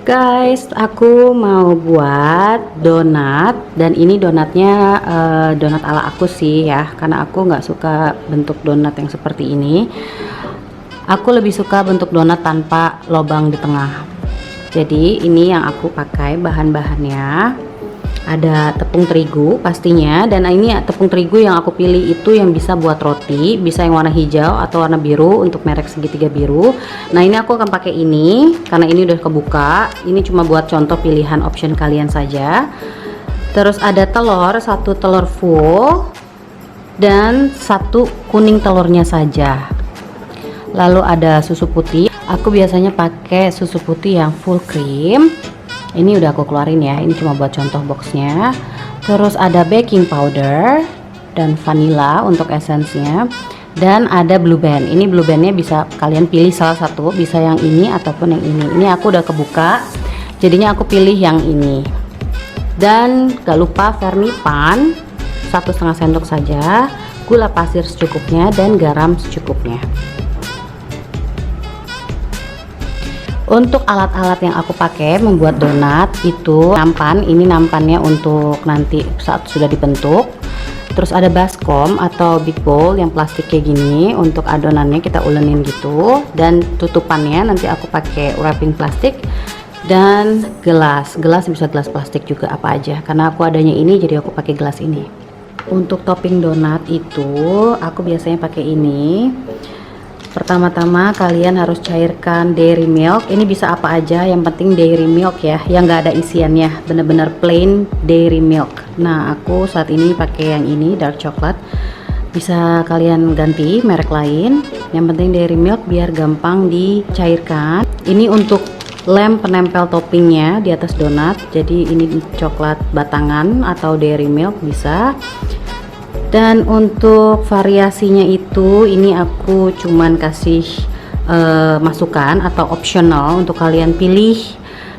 Guys, aku mau buat donat, dan ini donatnya donat ala aku sih ya, karena aku nggak suka bentuk donat yang seperti ini. Aku lebih suka bentuk donat tanpa lubang di tengah. Jadi ini yang aku pakai bahan-bahannya. Ada tepung terigu pastinya, dan ini tepung terigu yang aku pilih itu yang bisa buat roti, bisa yang warna hijau atau warna biru untuk merek segitiga biru. Nah ini aku akan pakai ini karena ini udah kebuka. Ini cuma buat contoh pilihan option kalian saja. Terus ada telur, satu telur full dan satu kuning telurnya saja. Lalu ada susu putih. Aku biasanya pakai susu putih yang full cream. Ini udah aku keluarin ya, ini cuma buat contoh boxnya. Terus ada baking powder dan vanilla untuk esensnya, dan ada blue band. Ini blue bandnya bisa kalian pilih salah satu, bisa yang ini ataupun yang ini. Ini aku udah kebuka, jadinya aku pilih yang ini. Dan gak lupa vermipan 1,5 sendok saja, gula pasir secukupnya, dan garam secukupnya. Untuk alat-alat yang aku pakai membuat donat itu nampan. Ini nampannya untuk nanti saat sudah dibentuk. Terus ada baskom atau big bowl yang plastik kayak gini untuk adonannya kita ulenin gitu, dan tutupannya nanti aku pakai wrapping plastik. Dan gelas bisa gelas plastik juga apa aja, karena aku adanya ini jadi aku pakai gelas ini. Untuk topping donat itu aku biasanya pakai ini. Pertama-tama kalian harus cairkan dairy milk. Ini bisa apa aja, yang penting dairy milk ya, yang nggak ada isiannya, bener-bener plain dairy milk. Nah aku saat ini pakai yang ini dark chocolate. Bisa kalian ganti merek lain, yang penting dairy milk biar gampang dicairkan. Ini untuk lem penempel toppingnya di atas donat, jadi ini coklat batangan atau dairy milk bisa. Dan untuk variasinya itu ini aku cuman kasih masukan atau optional untuk kalian pilih.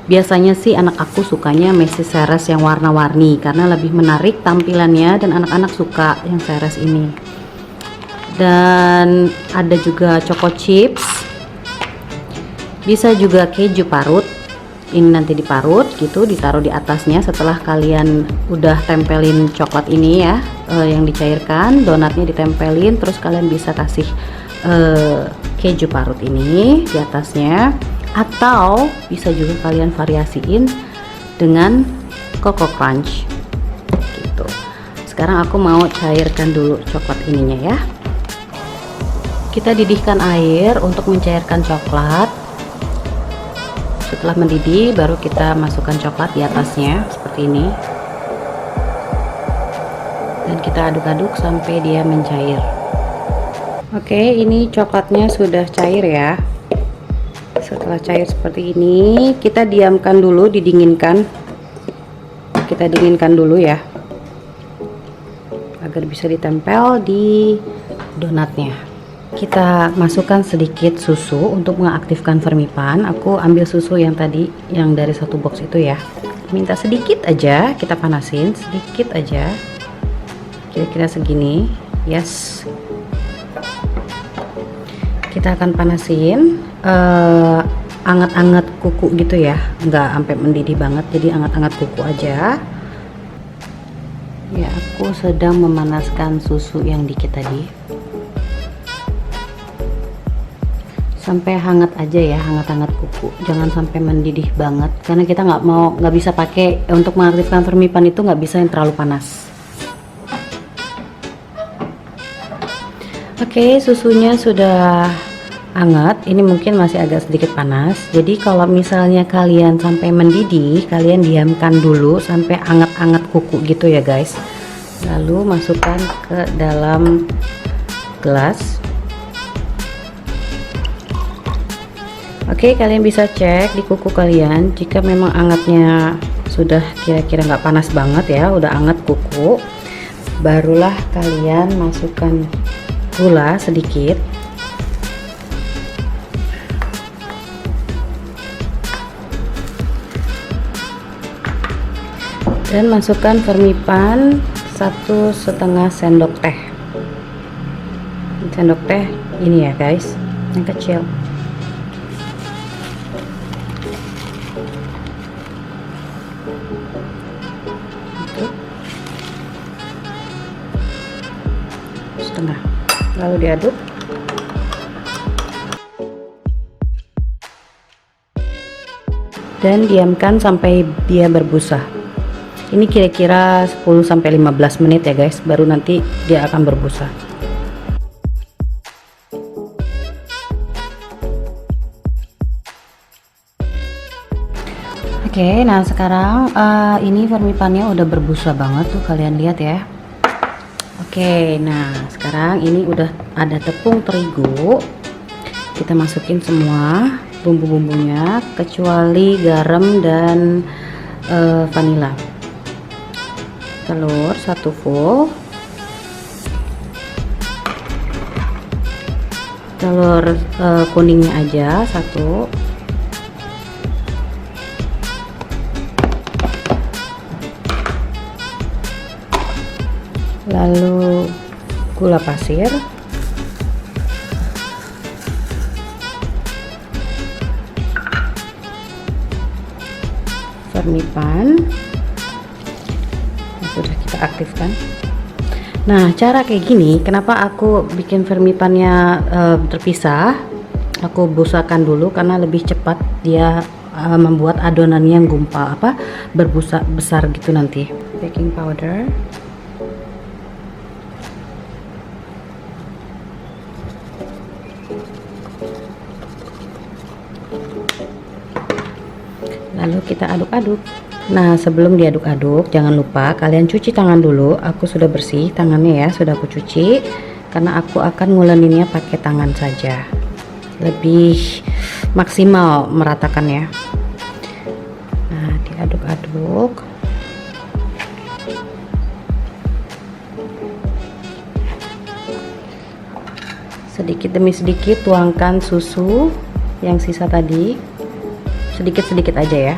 Biasanya sih anak aku sukanya Messy Ceres yang warna-warni karena lebih menarik tampilannya, dan anak-anak suka yang Ceres ini. Dan ada juga choco chips, bisa juga keju parut. Ini nanti diparut gitu, ditaruh di atasnya setelah kalian udah tempelin coklat ini ya, yang dicairkan, donatnya ditempelin, terus kalian bisa kasih keju parut ini di atasnya, atau bisa juga kalian variasiin dengan Coco Crunch gitu. Sekarang aku mau cairkan dulu coklat ininya ya. Kita didihkan air untuk mencairkan coklat. Setelah mendidih baru kita masukkan coklat di atasnya seperti ini, dan kita aduk-aduk sampai dia mencair. Oke, ini coklatnya sudah cair ya. Setelah cair seperti ini, kita diamkan dulu, didinginkan. Kita dinginkan dulu ya, agar bisa ditempel di donatnya. Kita masukkan sedikit susu untuk mengaktifkan vermipan. Aku ambil susu yang tadi yang dari satu box itu ya. Minta sedikit aja, kita panasin sedikit aja, kira-kira segini. Yes, kita akan panasin anget-anget kuku gitu ya, nggak sampai mendidih banget, jadi anget-anget kuku aja ya. aku sedang memanaskan susu yang dikit tadi sampai hangat aja ya, hangat-hangat kuku, jangan sampai mendidih banget karena kita nggak bisa pakai untuk mengaktifkan Fermipan itu, nggak bisa yang terlalu panas. Oke, susunya sudah hangat, ini mungkin masih agak sedikit panas, jadi kalau misalnya kalian sampai mendidih, kalian diamkan dulu sampai hangat-hangat kuku gitu ya guys, lalu masukkan ke dalam gelas. Oke, kalian bisa cek di kuku kalian, jika memang hangatnya sudah kira-kira nggak panas banget ya, udah hangat kuku, barulah kalian masukkan gula sedikit. Dan masukkan Fermipan 1,5 sendok teh. Sendok teh ini ya guys, yang kecil. Setengah, lalu diaduk. Dan diamkan sampai dia berbusa. Ini kira-kira 10-15 menit ya guys, baru nanti dia akan berbusa. Oke, nah sekarang ini Fermipannya udah berbusa banget tuh, kalian lihat ya. Oke, nah sekarang ini udah ada tepung terigu, kita masukin semua bumbu-bumbunya kecuali garam dan vanila. Telur 1 full, telur kuningnya aja 1, lalu gula pasir, Fermipan sudah kita aktifkan. Nah, cara kayak gini, kenapa aku bikin Fermipannya terpisah, aku busakan dulu karena lebih cepat dia membuat adonannya yang gumpal, berbusa besar gitu nanti. Baking powder, lalu kita aduk-aduk. Nah, sebelum diaduk-aduk jangan lupa kalian cuci tangan dulu. Aku sudah bersih tangannya ya, sudah aku cuci karena aku akan nguleninnya pakai tangan saja, lebih maksimal meratakan ya. Nah, diaduk-aduk. Sedikit demi sedikit tuangkan susu yang sisa tadi, sedikit-sedikit aja ya.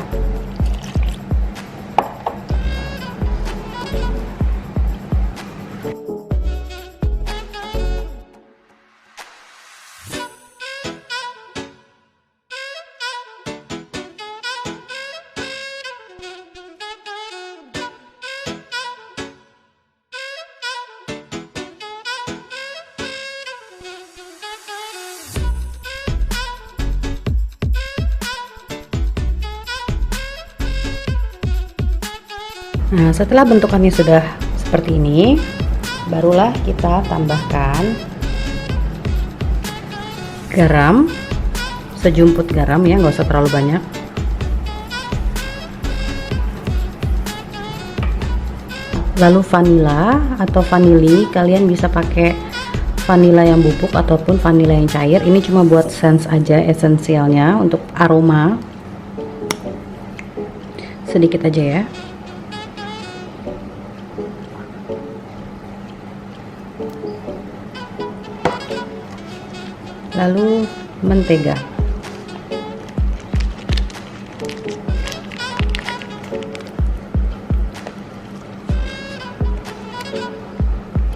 Nah, setelah bentukannya sudah seperti ini, barulah kita tambahkan garam, sejumput garam ya, nggak usah terlalu banyak. Lalu vanila atau vanili, kalian bisa pakai vanila yang bubuk ataupun vanila yang cair. Ini cuma buat sense aja, esensialnya untuk aroma. Sedikit aja ya. Lalu mentega,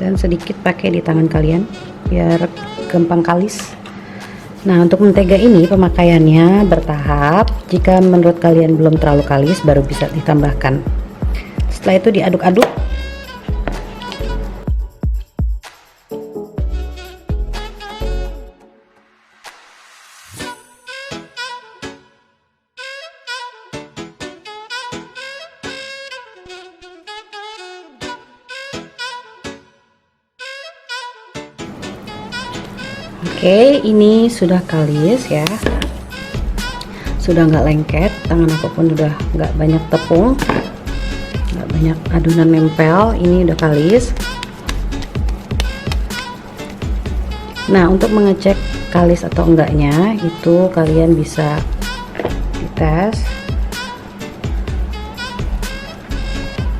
dan sedikit pakai di tangan kalian biar gampang kalis. Nah, untuk mentega ini pemakaiannya bertahap. Jika menurut kalian belum terlalu kalis, baru bisa ditambahkan. Setelah itu diaduk-aduk Oke, ini sudah kalis ya, sudah nggak lengket, tangan aku pun udah nggak banyak tepung, nggak banyak adonan nempel, ini udah kalis. Nah, untuk mengecek kalis atau enggaknya itu kalian bisa dites,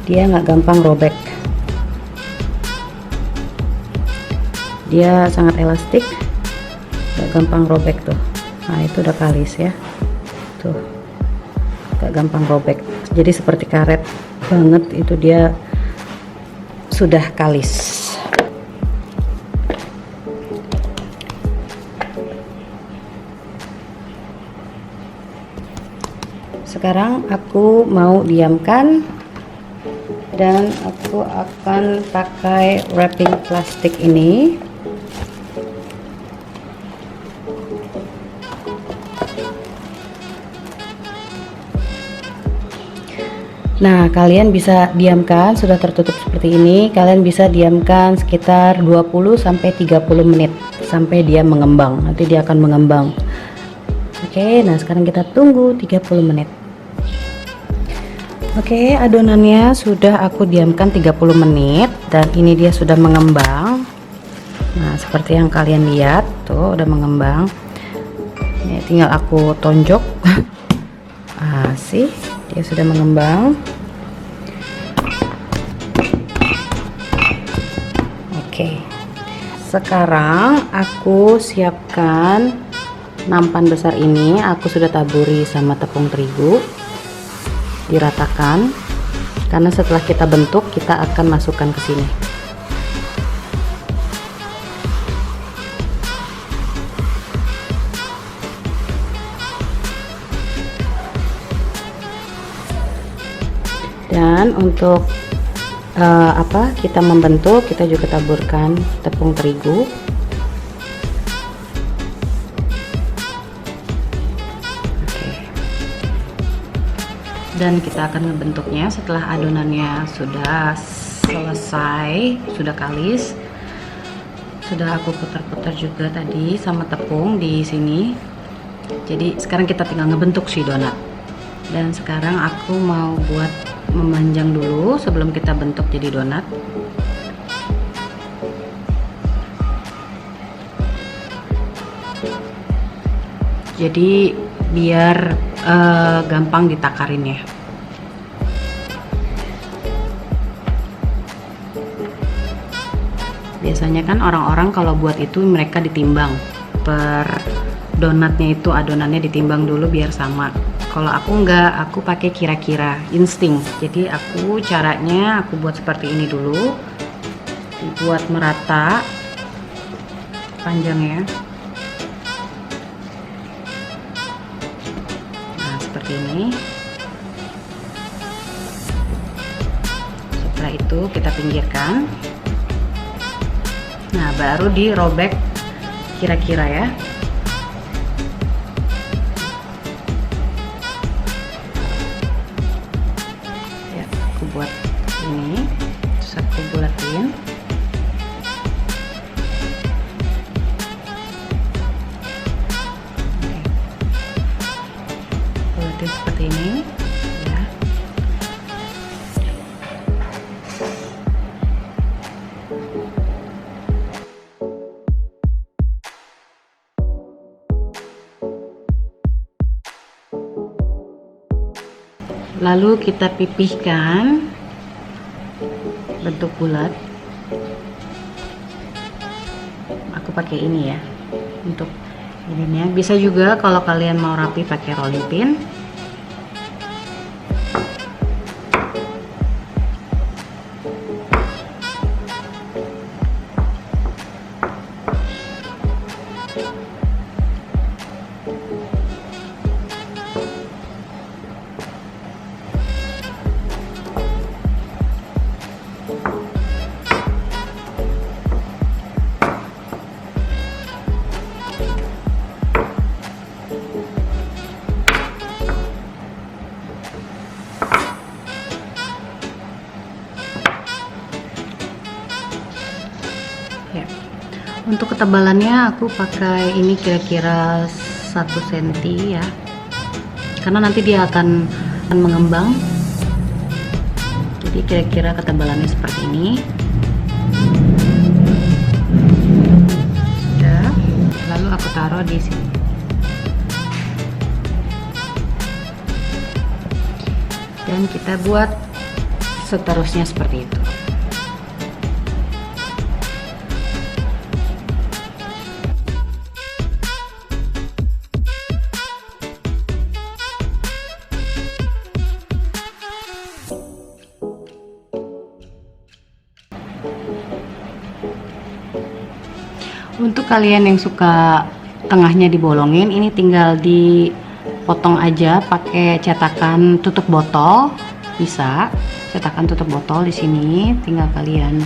dia nggak gampang robek, dia sangat elastik, nggak gampang robek tuh. Nah, itu udah kalis ya, tuh nggak gampang robek, jadi seperti karet banget, itu dia sudah kalis. Sekarang aku mau diamkan dan aku akan pakai wrapping plastik ini. Nah, kalian bisa diamkan, sudah tertutup seperti ini, kalian bisa diamkan sekitar 20 sampai 30 menit sampai dia mengembang. Nanti dia akan mengembang. Oke, nah sekarang kita tunggu 30 menit. Oke, adonannya sudah aku diamkan 30 menit dan ini dia sudah mengembang. Nah, seperti yang kalian lihat, tuh udah mengembang. Ini tinggal aku tonjok. Sih, dia sudah mengembang. Oke. Sekarang aku siapkan nampan besar ini, aku sudah taburi sama tepung terigu. Diratakan, karena setelah kita bentuk kita akan masukkan ke sini. Dan untuk kita membentuk, kita juga taburkan tepung terigu. Dan kita akan membentuknya setelah adonannya sudah selesai, sudah kalis, sudah aku putar-putar juga tadi sama tepung di sini. Jadi sekarang kita tinggal ngebentuk si donat. Dan sekarang aku mau buat memanjang dulu sebelum kita bentuk jadi donat. Jadi biar gampang ditakarin ya. Biasanya kan orang-orang kalau buat itu mereka ditimbang per donatnya, itu adonannya ditimbang dulu biar sama. Kalau aku enggak, aku pakai kira-kira, insting. Jadi aku caranya aku buat seperti ini dulu, dibuat merata panjangnya. Seperti ini. Setelah itu kita pinggirkan. Nah, baru dirobek kira-kira ya. Ya, aku buat ini, terus aku bulatin. Seperti ini ya. Lalu kita pipihkan bentuk bulat. Aku pakai ini ya untuk ininya. Bisa juga kalau kalian mau rapi pakai rolling pin. Untuk ketebalannya aku pakai ini kira-kira 1 cm ya, karena nanti dia akan mengembang. Jadi kira-kira ketebalannya seperti ini. Sudah, lalu aku taruh di sini. Dan kita buat seterusnya seperti itu. Untuk kalian yang suka tengahnya dibolongin, ini tinggal dipotong aja pakai cetakan tutup botol. Bisa cetakan tutup botol di sini, tinggal kalian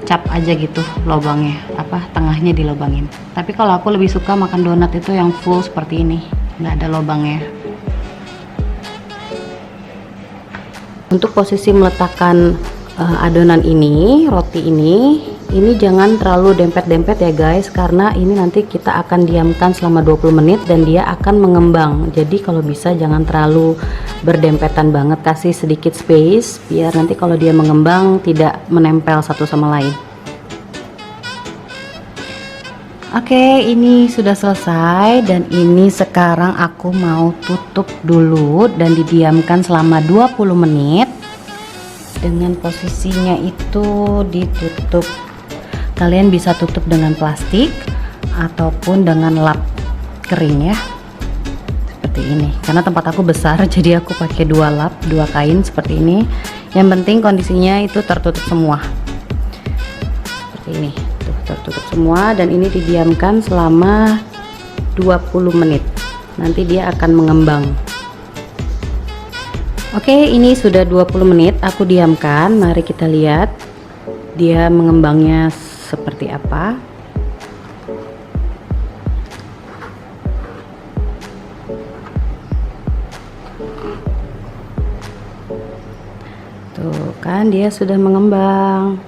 cap aja gitu lubangnya, tengahnya dilobangin. Tapi kalau aku lebih suka makan donat itu yang full seperti ini, nggak ada lubangnya. Untuk posisi meletakkan adonan ini, roti ini jangan terlalu dempet-dempet ya guys, karena ini nanti kita akan diamkan selama 20 menit dan dia akan mengembang. Jadi kalau bisa jangan terlalu berdempetan banget, kasih sedikit space biar nanti kalau dia mengembang tidak menempel satu sama lain. Oke, ini sudah selesai dan ini sekarang aku mau tutup dulu dan didiamkan selama 20 menit. Dengan posisinya itu ditutup, kalian bisa tutup dengan plastik ataupun dengan lap kering ya, seperti ini. Karena tempat aku besar jadi aku pakai 2 lap, 2 kain seperti ini. Yang penting kondisinya itu tertutup semua seperti ini. Tuh, tertutup semua dan ini didiamkan selama 20 menit, nanti dia akan mengembang. Oke, ini sudah 20 menit aku diamkan. Mari kita lihat dia mengembangnya seperti apa. Tuh kan dia sudah mengembang.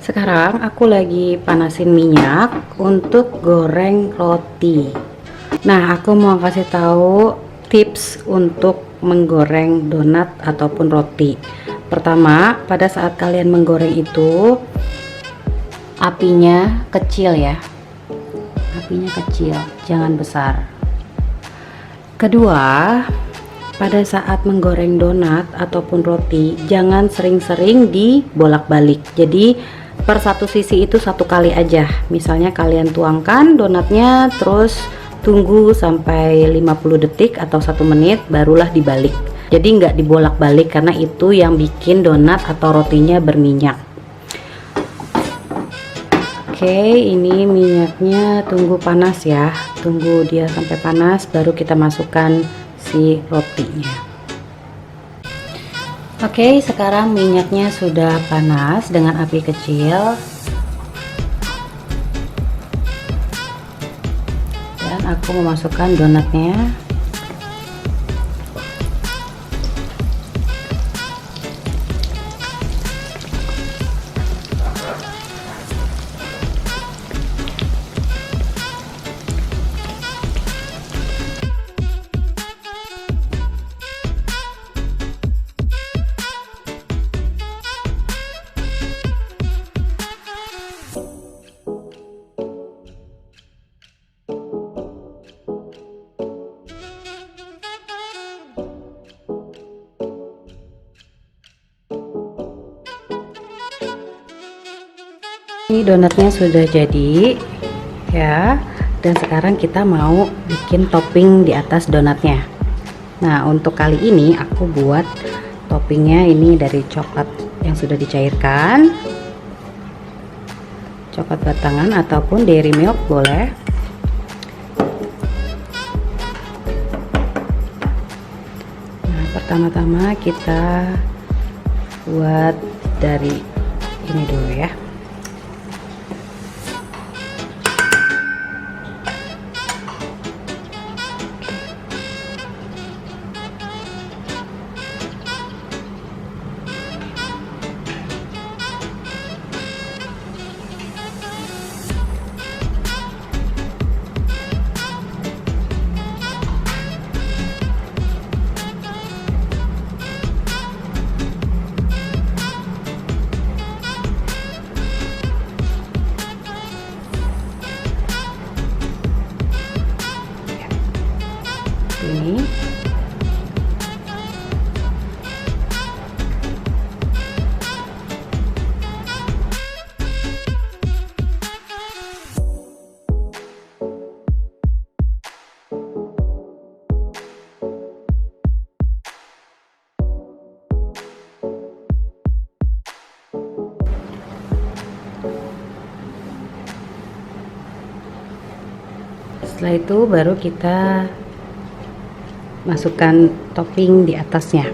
Sekarang aku lagi panasin minyak untuk goreng roti. Nah, aku mau kasih tahu tips untuk menggoreng donat ataupun roti. Pertama, pada saat kalian menggoreng itu apinya kecil ya, apinya kecil, jangan besar. Kedua, pada saat menggoreng donat ataupun roti jangan sering-sering dibolak-balik. Jadi per satu sisi itu 1 kali aja. Misalnya kalian tuangkan donatnya, terus tunggu sampai 50 detik atau 1 menit barulah dibalik. Jadi nggak dibolak-balik karena itu yang bikin donat atau rotinya berminyak. Oke, ini minyaknya tunggu panas ya, tunggu dia sampai panas baru kita masukkan si rotinya. Oke, sekarang minyaknya sudah panas dengan api kecil. Aku memasukkan donatnya. Ini donatnya sudah jadi ya, dan sekarang kita mau bikin topping di atas donatnya. Nah, untuk kali ini aku buat toppingnya ini dari coklat yang sudah dicairkan, coklat batangan ataupun dairy milk boleh. Nah, pertama-tama kita buat dari ini dulu ya. Setelah itu baru kita masukkan topping di atasnya.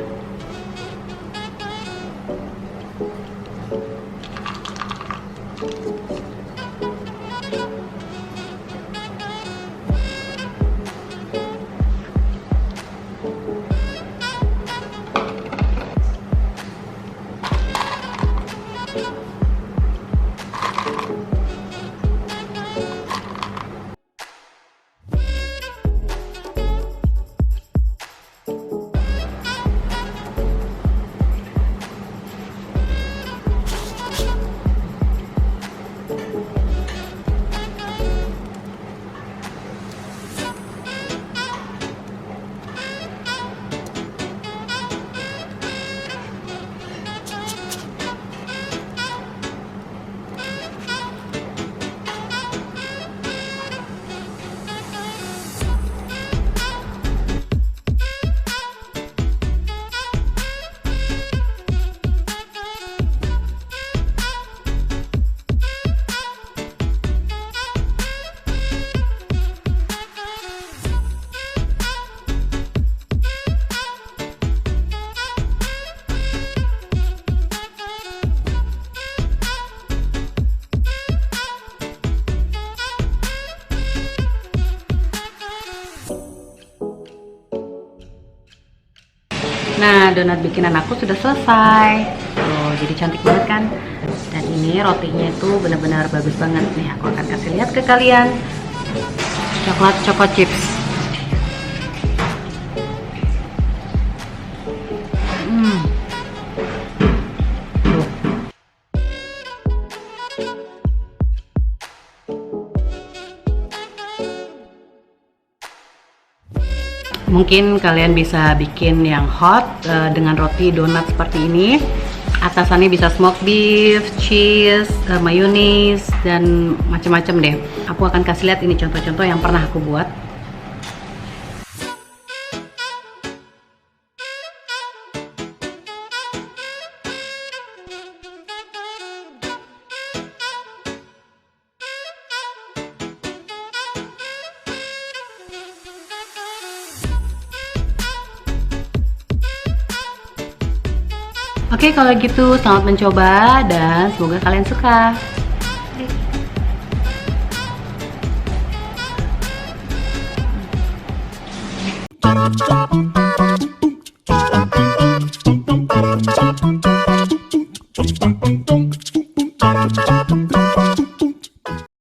Nah, donat bikinan aku sudah selesai. Tuh, jadi cantik banget kan? Dan ini rotinya itu benar-benar bagus banget nih. Aku akan kasih lihat ke kalian. Coklat choco chips. Tuh. Mungkin kalian bisa bikin yang hot dengan roti donat seperti ini. Atasannya bisa smoked beef, cheese, mayonnaise, dan macam-macam deh. Aku akan kasih lihat ini contoh-contoh yang pernah aku buat. Oke, kalau gitu selamat mencoba dan semoga kalian suka. Dum dum dum dum dum dum dum dum dum dum dum